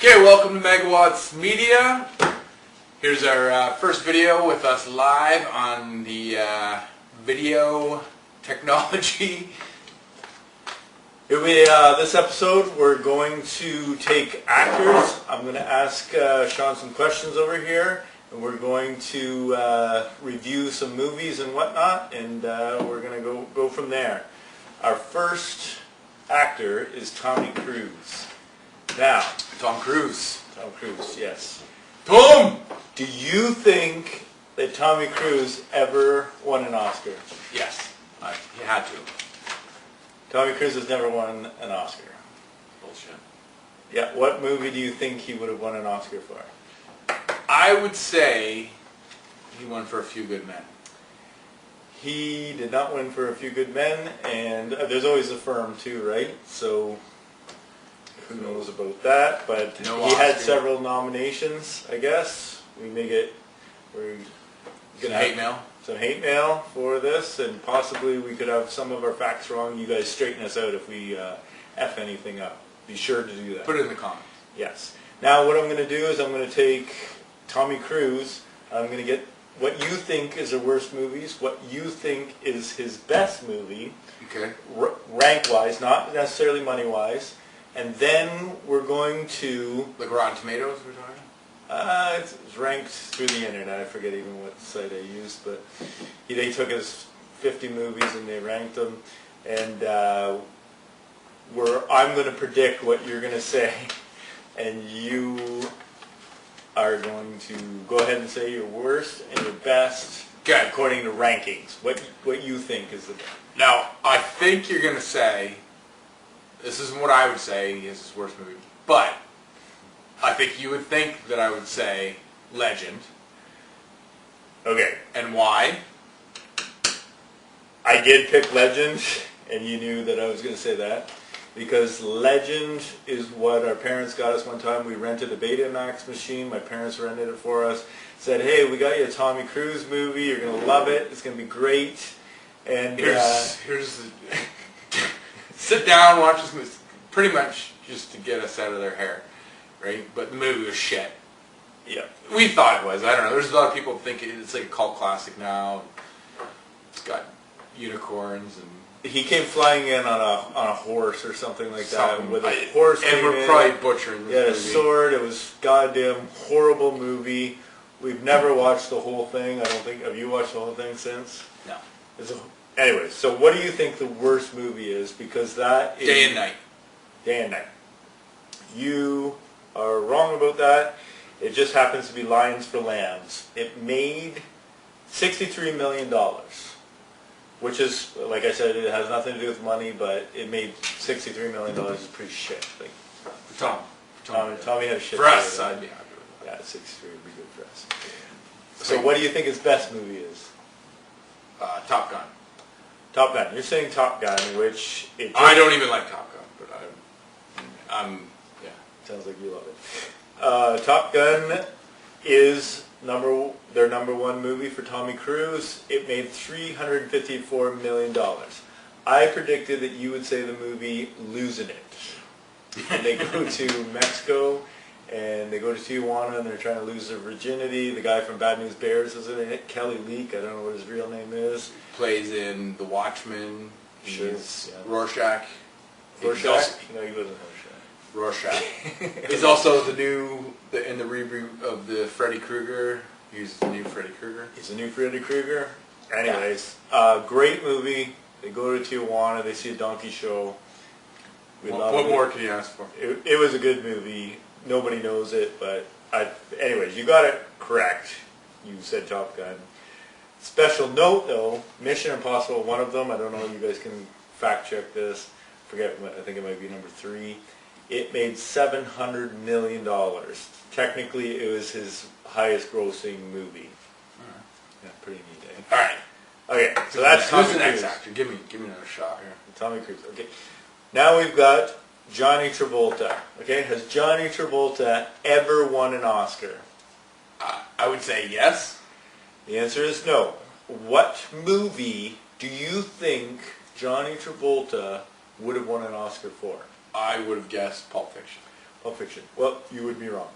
Okay, welcome to Megawatts Media. Here's our first video with us live on the video technology. This episode, we're going to take actors. I'm going to ask Sean some questions over here, and we're going to review some movies and whatnot, and we're going to go from there. Our first actor is Tommy Cruise. Now, Tom Cruise, yes. Tom! Do you think that Tommy Cruise ever won an Oscar? Yes, he had to. Tommy Cruise has never won an Oscar. Bullshit. Yeah, what movie do you think he would have won an Oscar for? I would say he won for A Few Good Men. He did not win for A Few Good Men, and there's always a firm too, right? So who knows about that? But no he had Oscar. several nominations, I guess. We're Some hate mail. Some hate mail for this, and possibly we could have some of our facts wrong. You guys straighten us out if we F anything up. Be sure to do that. Put it in the comments. Yes. Now what I'm going to do is I'm going to take Tommy Cruise. I'm going to get what you think is the worst movies, what you think is his best movie, Okay. rank-wise, not necessarily money-wise, and then we're going to... Like Rotten Tomatoes we're talking? It's ranked through the internet. I forget even what site I used, but they took his 50 movies and they ranked them, and I'm going to predict what you're going to say, and you are going to go ahead and say your worst and your best according to rankings. What you think is the best. Now, I think you're going to say, this isn't what I would say is his worst movie, but I think you would think that I would say Legend. Okay. And why? I did pick Legend, and you knew that I was going to say that, because Legend is what our parents got us one time. We rented a Betamax machine. My parents rented it for us. Said, hey, we got you a Tommy Cruise movie. You're going to love it. It's going to be great. And here's the... Sit down, watch this movie. Pretty much just to get us out of their hair, right? But the movie was shit. Yeah. We thought it was. I don't know. There's a lot of people think it's like a cult classic now. It's got unicorns and... He came flying in on a horse or something like that with a horse. And we're probably butchering this movie. A sword. It was goddamn horrible movie. We've never watched the whole thing. I don't think. Have you watched the whole thing since? No. Anyway, so what do you think the worst movie is? Because that is... Day and Night. Day and Night. You are wrong about that. It just happens to be Lions for Lambs. It made $63 million, which is, like I said, it has nothing to do with money, but it made $63 million is pretty shit. Like, Tommy had a shit. For us, I'd be happy with that. Yeah, 63 would be good for us. So what do you think his best movie is? Top Gun. Top Gun. You're saying Top Gun, which... I don't even like Top Gun, but yeah. Sounds like you love it. Top Gun is their number one movie for Tommy Cruise. It made $354 million. I predicted that you would say the movie Losing It. And they go to Mexico, and they go to Tijuana, and they're trying to lose their virginity. The guy from Bad News Bears is in it. Kelly Leak, I don't know what his real name is. Plays in The Watchmen. Sure. He's Rorschach. Rorschach? No, he wasn't Rorschach. He's also in the reboot of the Freddy Krueger. He's the new Freddy Krueger. He's the new Freddy Krueger. Anyways, great movie. They go to Tijuana. They see a donkey show. What more can you ask for? It was a good movie. Nobody knows it, but anyways, you got it correct. You said Top Gun. Special note, though, Mission Impossible, one of them. I don't know. You guys can fact check this. I think it might be number 3. It made $700 million. Technically, it was his highest grossing movie. Yeah, pretty neat. Eh? All right. Okay, so that's Tommy Cruise. Who's the next actor? Give me another shot here. Tommy Cruise. Okay. Now we've got Johnny Travolta. Okay, has Johnny Travolta ever won an Oscar? I would say yes. The answer is no. What movie do you think Johnny Travolta would have won an Oscar for? I would have guessed Pulp Fiction. Pulp Fiction. Well, you would be wrong.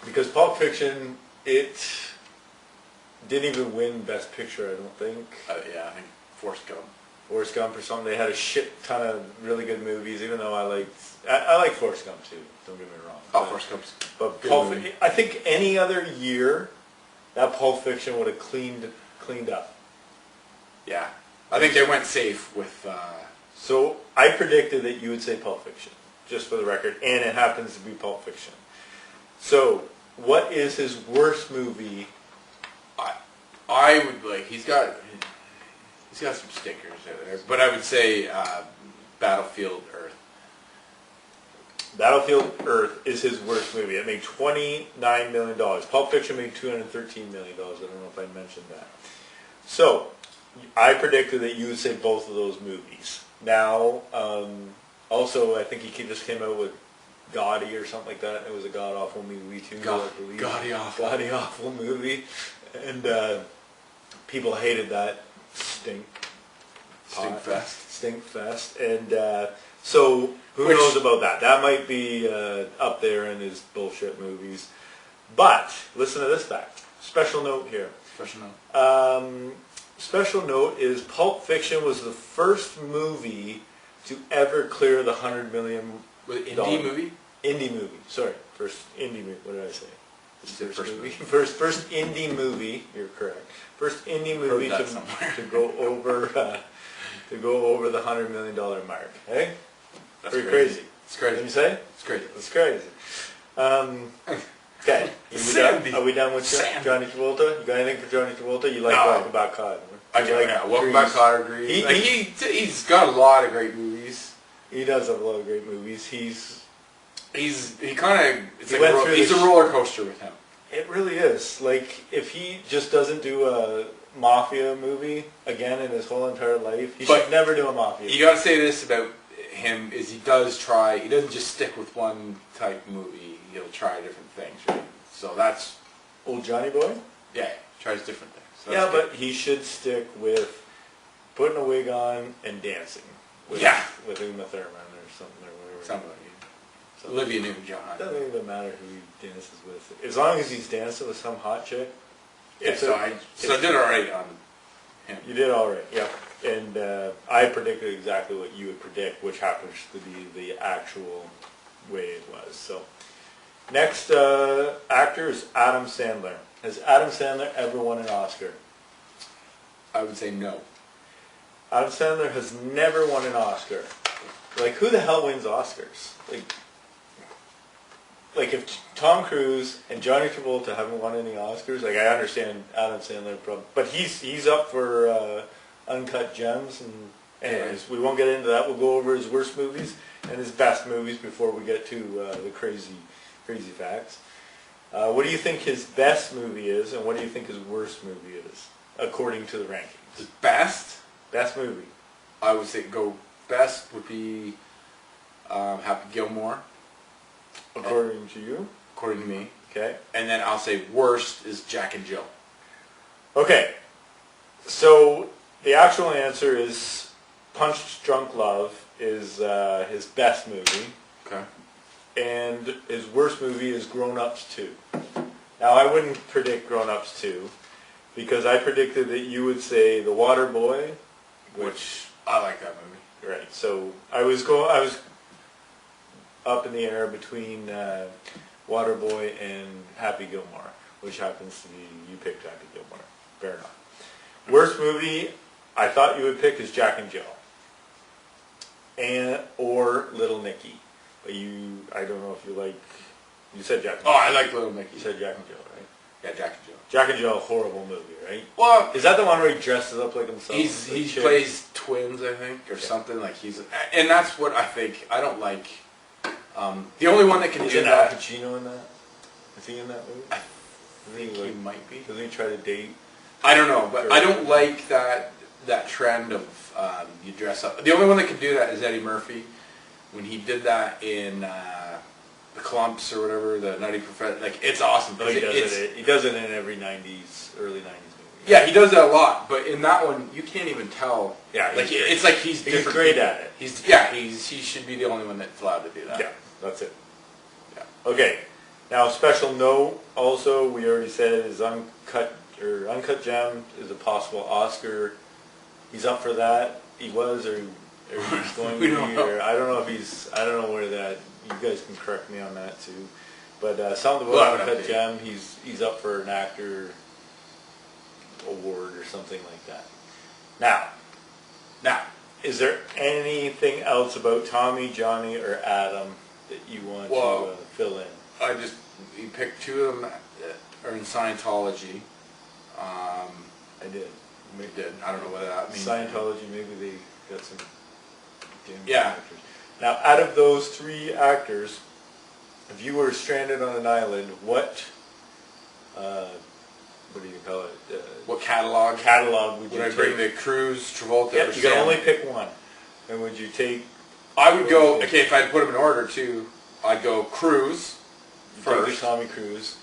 Because Pulp Fiction, it didn't even win Best Picture, I don't think. Yeah, I think Forrest Gump. Forrest Gump or something. They had a shit ton of really good movies, even though I like Forrest Gump too, don't get me wrong. Oh, Forrest Gump's But good movie. I think any other year, that Pulp Fiction would have cleaned up. Yeah. I think they went safe with... So I predicted that you would say Pulp Fiction, just for the record, and it happens to be Pulp Fiction. So, what is his worst movie? I would like... He's got some stinkers there, but I would say Battlefield Earth. Battlefield Earth is his worst movie. It made $29 million. Pulp Fiction made $213 million. I don't know if I mentioned that. So, I predicted that you would say both of those movies. Now, also, I think he just came out with Gotti or something like that. It was a god-awful movie too, I believe. Gotti-awful. Gotti-awful movie. And people hated that Stink Fest. And so, who knows about that? That might be up there in his bullshit movies. But, listen to this fact. Special note here. Special note is Pulp Fiction was the first movie to ever clear the $100 million. Indie movie? Indie movie. Sorry, first indie movie. What did I say? First movie. First indie movie. You're correct. First indie movie to go over the $100 million mark. Hey, that's pretty crazy. It's crazy. Can you say? It's crazy. It's crazy. Okay. Are we done with Johnny Travolta? You got anything for Johnny Travolta? You like Walking Back Cod? I do. Yeah, Walking Back Cod. Agree. He's got a lot of great movies. He does have a lot of great movies. He's a roller coaster with him. It really is. Like, if he just doesn't do a mafia movie again in his whole entire life, he should never do a mafia movie. You got to say this about him, is he doesn't just stick with one type movie, he'll try different things, right? So that's... Old Johnny Boy? Yeah, tries different things. So yeah, but he should stick with putting a wig on and dancing. With Uma Thurman or something or whatever. Somebody. Olivia Newton-John. It doesn't even matter who he dances with. As long as he's dancing with some hot chick. Yeah, so I did all right on him. You did all right, yeah. And I predicted exactly what you would predict, which happens to be the actual way it was. So, next actor is Adam Sandler. Has Adam Sandler ever won an Oscar? I would say no. Adam Sandler has never won an Oscar. Like, who the hell wins Oscars? Like if Tom Cruise and Johnny Travolta haven't won any Oscars, like I understand Adam Sandler, but he's up for Uncut Gems. And anyways, we won't get into that. We'll go over his worst movies and his best movies before we get to the crazy facts. What do you think his best movie is, and what do you think his worst movie is, according to the rankings? His best? Best movie. I would say best would be Happy Gilmore. According to you? According to me. Okay. And then I'll say worst is Jack and Jill. Okay. So the actual answer is Punch Drunk Love is his best movie. Okay. And his worst movie is Grown Ups 2. Now I wouldn't predict Grown Ups 2 because I predicted that you would say The Water Boy, which I like that movie. Right. So I was up in the air between Waterboy and Happy Gilmore, which happens to be, you picked Happy Gilmore. Fair enough. Worst movie I thought you would pick is Jack and Jill. Or Little Nicky. But I don't know if you said Jack and Jill. Oh, I like Little Nicky. You said Jack and Jill, right? Yeah, Jack and Jill. Jack and Jill, horrible movie, right? Well, is that the one where he dresses up like himself? He plays twins, I think, or something. Like and that's what I think. I don't like. The only one that can do that. Is Al Pacino in that? Is he in that movie? I think he might be. Doesn't he try to date? I don't know, but I don't like that trend of you dress up. The only one that can do that is Eddie Murphy, when he did that in the Clumps or whatever, the Nutty Professor. Like, it's awesome. No, he does it in every early 90s movie. Yeah, he does that a lot, but in that one you can't even tell. Yeah, like it's like he's great at it. He should be the only one that's allowed to do that. Yeah, that's it. Okay, now special note, also, we already said is Uncut Gem is a possible Oscar. He's up for that. He was, or he's going to be, or I don't know if he's, I don't know where that, you guys can correct me on that too. But something about Uncut Gem, he's up for an actor award or something like that. Now, is there anything else about Tommy, Johnny, or Adam that you want to fill in? You picked two of them that are in Scientology. I did. We did. I don't know what that means. Scientology, maybe they got some Yeah. actors. Now, out of those three actors, if you were stranded on an island, what do you call it? What catalog? Would you Would I take? bring the Cruise, Travolta, Yeah, or you can Sandler? only pick one. And would you take? I would go, okay, if I had to put them in order too, I'd go Cruise first. Tommy Cruise.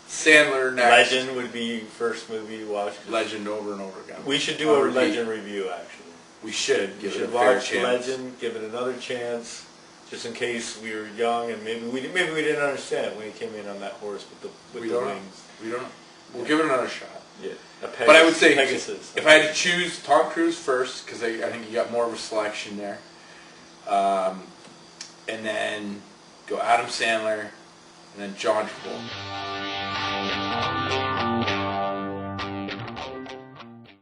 Sandler next. Legend would be first movie you watch. Legend over and over again. We should do a Legend review, actually. We should give We it a should fair watch chance. Legend, give it another chance, just in case we were young and maybe we didn't understand when he came in on that horse with the We don't know. wings. We don't know. We'll give it another shot. Yeah. But I would say, Pegasus. if I had to choose Tom Cruise first, because I think you got more of a selection there, and then go Adam Sandler, and then John Travolta.